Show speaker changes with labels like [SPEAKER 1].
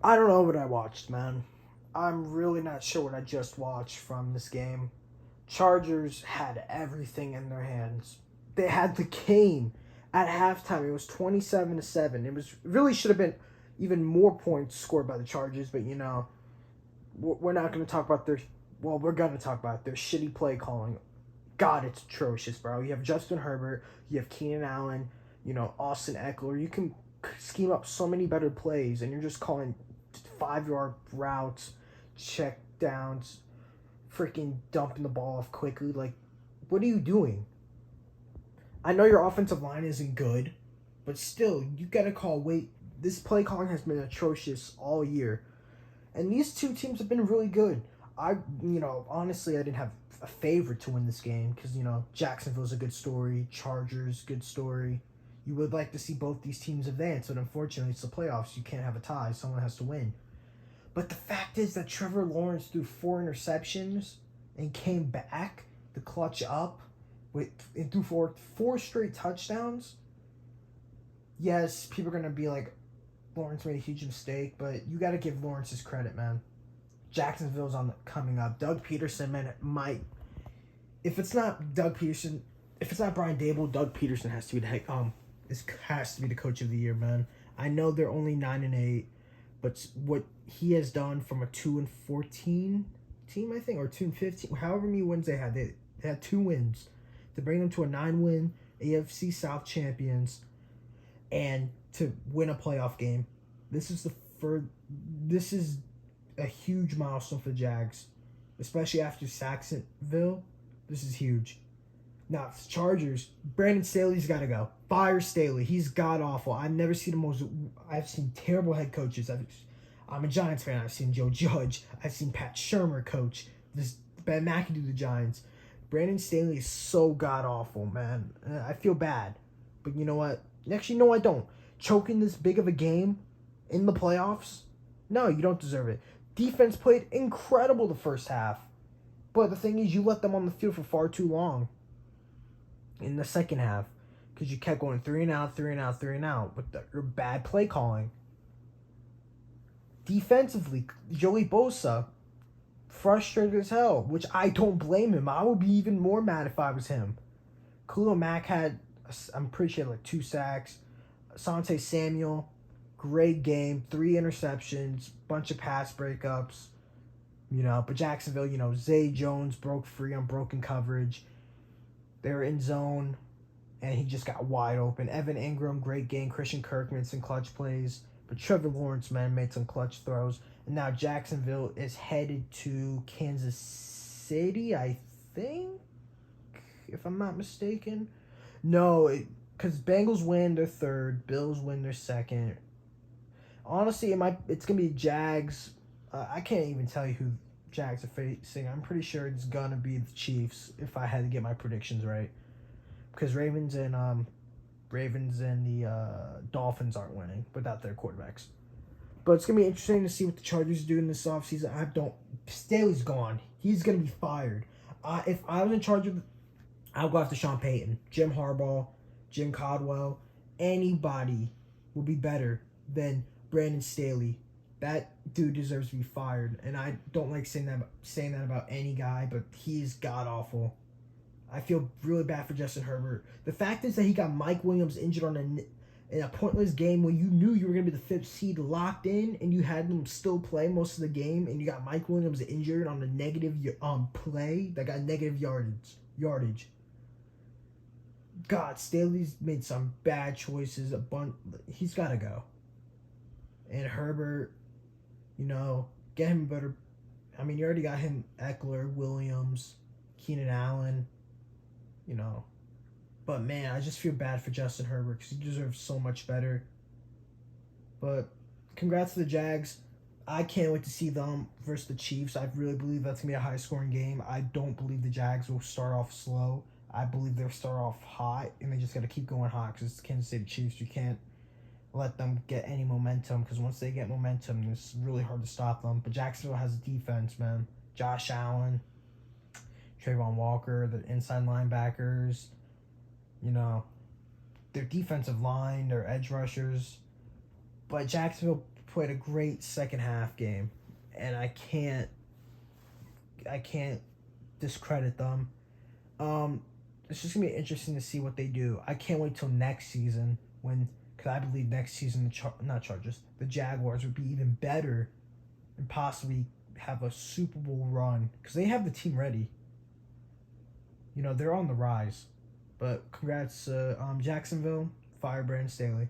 [SPEAKER 1] I don't know what I watched, man. I'm really not sure what I just watched from this game. Chargers had everything in their hands. They had the game at halftime. It was 27-7. It was really should have been even more points scored by the Chargers, but we're not going to talk about their. Well, we're going to talk about their shitty play calling. God, it's atrocious, bro. You have Justin Herbert, you have Keenan Allen, Austin Eckler. You can scheme up so many better plays, and you're just calling 5 yard routes, check downs, freaking dumping the ball off quickly. Like, what are you doing? I know your offensive line isn't good, but still, you gotta call. Wait, this play calling has been atrocious all year, and these two teams have been really good. Honestly, I didn't have a favorite to win this game because Jacksonville's a good story, Chargers good story. You would like to see both these teams advance, but unfortunately, it's the playoffs. You can't have a tie. Someone has to win. But the fact is that Trevor Lawrence threw 4 interceptions and came back to clutch up and threw four straight touchdowns. Yes, people are gonna be like, Lawrence made a huge mistake, but you got to give Lawrence his credit, man. Jacksonville's on the coming up. Doug Peterson, man, might. If it's not Doug Peterson, if it's not Brian Dable, Doug Peterson has to be the heck. Has to be the coach of the year, man. I know they're only 9-8, but what he has done from a 2-14 team, I think, or 2-15, however many wins they had 2 wins to bring them to a 9-win AFC South champions and to win a playoff game. This is this is a huge milestone for the Jags, especially after Saxonville. This is huge. Now, it's Chargers. Brandon Staley's got to go. Fire Staley. He's god awful. I've seen terrible head coaches. I'm a Giants fan. I've seen Joe Judge. I've seen Pat Shurmur coach. This Ben McAdoo, the Giants. Brandon Staley is so god awful, man. I feel bad, but you know what? Actually, no, I don't. Choking this big of a game in the playoffs? No, you don't deserve it. Defense played incredible the first half, but the thing is, you let them on the field for far too long in the second half because you kept going 3-and-out, 3-and-out, 3-and-out with your bad play calling. Defensively, Joey Bosa, frustrated as hell, which I don't blame him. I would be even more mad if I was him. Khalil Mack I'm pretty sure, like 2 sacks. Asante Samuel, great game, 3 interceptions, bunch of pass breakups. But Jacksonville, Zay Jones broke free on broken coverage. They were in zone, and he just got wide open. Evan Ingram, great game. Christian Kirk made some clutch plays. But Trevor Lawrence, man, made some clutch throws. And now Jacksonville is headed to Kansas City, I think, if I'm not mistaken. No, because Bengals win their third, Bills win their second. Honestly, it's going to be Jags. I can't even tell you who Jags are facing. I'm pretty sure it's going to be the Chiefs if I had to get my predictions right. Because Ravens and the Dolphins aren't winning without their quarterbacks. But it's going to be interesting to see what the Chargers do in this offseason. Staley's gone. He's going to be fired. If I was in charge of, I'll go after Sean Payton, Jim Harbaugh, Jim Caldwell. Anybody will be better than Brandon Staley. That dude deserves to be fired, and I don't like saying that about any guy, but he's god awful. I feel really bad for Justin Herbert. The fact is that he got Mike Williams injured in a pointless game when you knew you were going to be the 5th seed locked in, and you had them still play most of the game, and you got Mike Williams injured on a negative play that got negative yardage. God, Staley's made some bad choices. He's got to go. And Herbert, get him better. I mean, you already got him Eckler, Williams, Keenan Allen, But, man, I just feel bad for Justin Herbert because he deserves so much better. But congrats to the Jags. I can't wait to see them versus the Chiefs. I really believe that's going to be a high-scoring game. I don't believe the Jags will start off slow. I believe they'll start off hot, and they just got to keep going hot because it's Kansas City Chiefs. You can't let them get any momentum because once they get momentum, it's really hard to stop them. But Jacksonville has a defense, man. Josh Allen, Trayvon Walker, the inside linebackers, their defensive line, their edge rushers. But Jacksonville played a great second half game, and I can't discredit them. It's just gonna be interesting to see what they do. I can't wait till next season because I believe next season the Jaguars would be even better and possibly have a Super Bowl run because they have the team ready. They're on the rise. But congrats, Jacksonville, fire Brandon Staley.